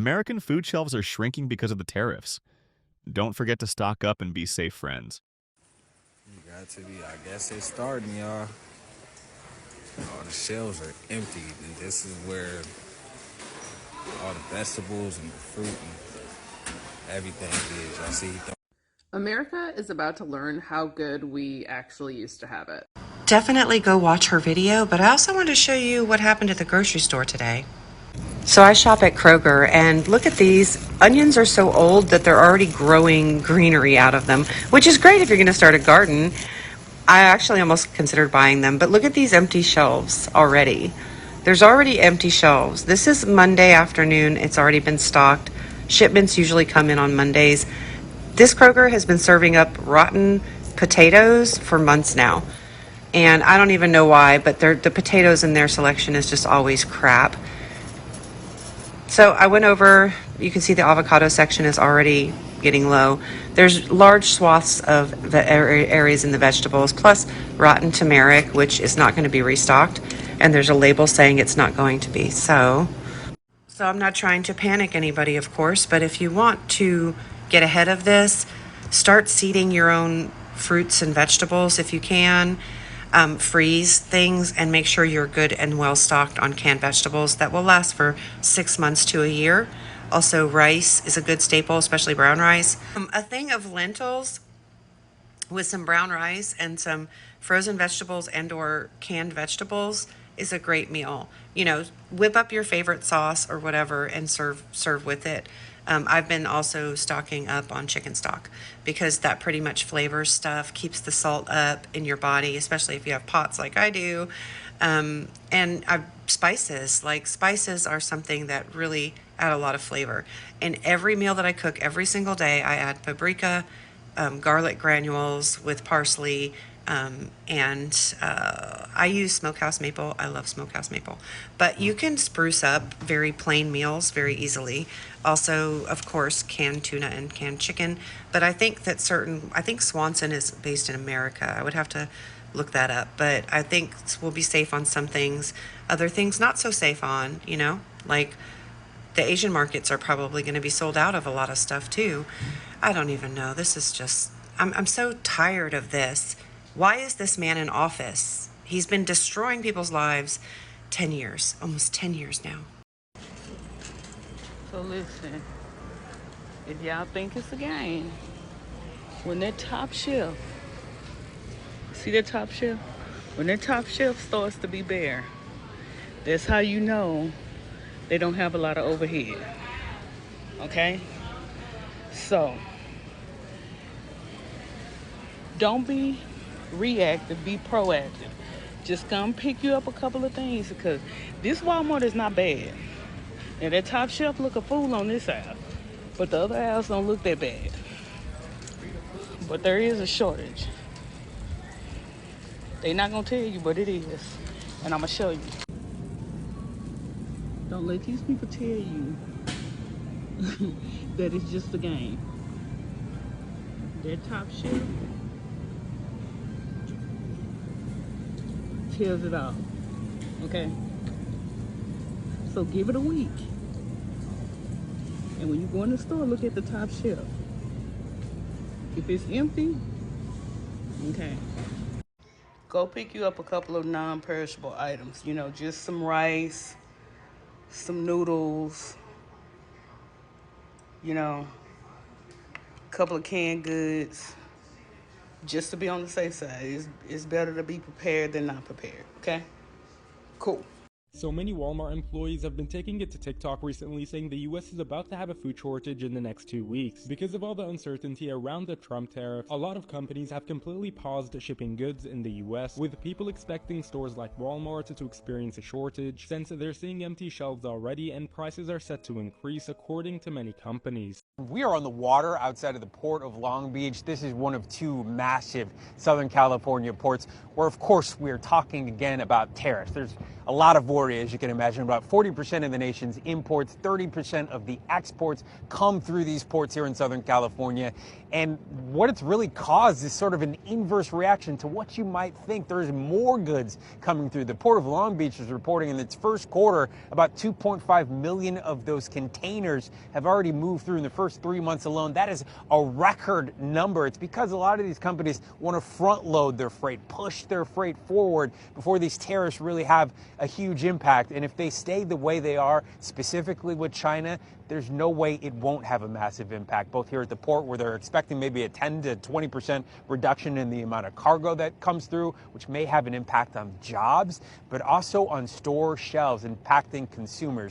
American food shelves are shrinking because of the tariffs. Don't forget to stock up and be safe, friends. You got to be. I guess it's starting, y'all. All the shelves are empty, and this is where all the vegetables and the fruit and everything is. Y'all see? America is about to learn how good we actually used to have it. Definitely go watch her video, but I also want to show you what happened at the grocery store today. So I shop at Kroger, and look at these. Onions are so old that they're already growing greenery out of them, which is great if you're going to start a garden. I actually almost considered buying them, but look at these empty shelves already. There's already empty shelves. This is Monday afternoon. It's already been stocked. Shipments usually come in on Mondays. This Kroger has been serving up rotten potatoes for months now. And I don't even know why, but the potatoes in their selection is just always crap. So I went over, you can see the avocado section is already getting low. There's large swaths of the areas in the vegetables, plus rotten turmeric, which is not going to be restocked. And there's a label saying it's not going to be. So I'm not trying to panic anybody, of course, but if you want to get ahead of this, start seeding your own fruits and vegetables if you can. Freeze things and make sure you're good and well stocked on canned vegetables that will last for 6 months to a year. Also, rice is a good staple, especially brown rice. A thing of lentils with some brown rice and some frozen vegetables and or canned vegetables is a great meal. You know, whip up your favorite sauce or whatever and serve with it. I've been also stocking up on chicken stock because that pretty much flavors stuff, keeps the salt up in your body, especially if you have POTS like I do. And spices, like spices are something that really add a lot of flavor. In every meal that I cook every single day, I add paprika, garlic granules with parsley, and I use smokehouse maple. I love smokehouse maple. But you can spruce up very plain meals very easily. Also, of course, canned tuna and canned chicken. But I think Swanson is based in America. I would have to look that up. But I think we'll be safe on some things. Other things not so safe on, like the Asian markets are probably going to be sold out of a lot of stuff too. I don't even know. This is just, I'm so tired of this. Why is this man in office? He's been destroying people's lives 10 years, almost 10 years now. So listen, if y'all think it's a game, when that top shelf, see that top shelf? When that top shelf starts to be bare, that's how you know they don't have a lot of overhead. Okay? So, don't be reactive, be proactive. Just come pick you up a couple of things because this Walmart is not bad. And that top shelf look a fool on this aisle, but the other aisles don't look that bad. But there is a shortage. They not gonna tell you, but it is. And I'm gonna show you. Don't let these people tell you that it's just a game. That top shelf tells it all. Okay? So give it a week. And when you go in the store, look at the top shelf. If it's empty, okay. Go pick you up a couple of non-perishable items. Just some rice, some noodles, a couple of canned goods. Just to be on the safe side. It's better to be prepared than not prepared, okay? Cool. So many Walmart employees have been taking it to TikTok recently saying the US is about to have a food shortage in the next 2 weeks. Because of all the uncertainty around the Trump tariff, a lot of companies have completely paused shipping goods in the US, with people expecting stores like Walmart to experience a shortage since they're seeing empty shelves already and prices are set to increase according to many companies. We are on the water outside of the port of Long Beach. This is one of two massive Southern California ports where, of course, we are talking again about tariffs. There's a lot of worry, as you can imagine. About 40% of the nation's imports, 30% of the exports come through these ports here in Southern California. And what it's really caused is sort of an inverse reaction to what you might think. There's more goods coming through. The Port of Long Beach is reporting in its first quarter about 2.5 million of those containers have already moved through in the first 3 months alone. That is a record number. It's because a lot of these companies want to front load their freight, push their freight forward before these tariffs really have a huge impact. And if they stay the way they are, specifically with China, there's no way it won't have a massive impact, both here at the port where they're expecting maybe a 10 to 20% reduction in the amount of cargo that comes through, which may have an impact on jobs, but also on store shelves, impacting consumers.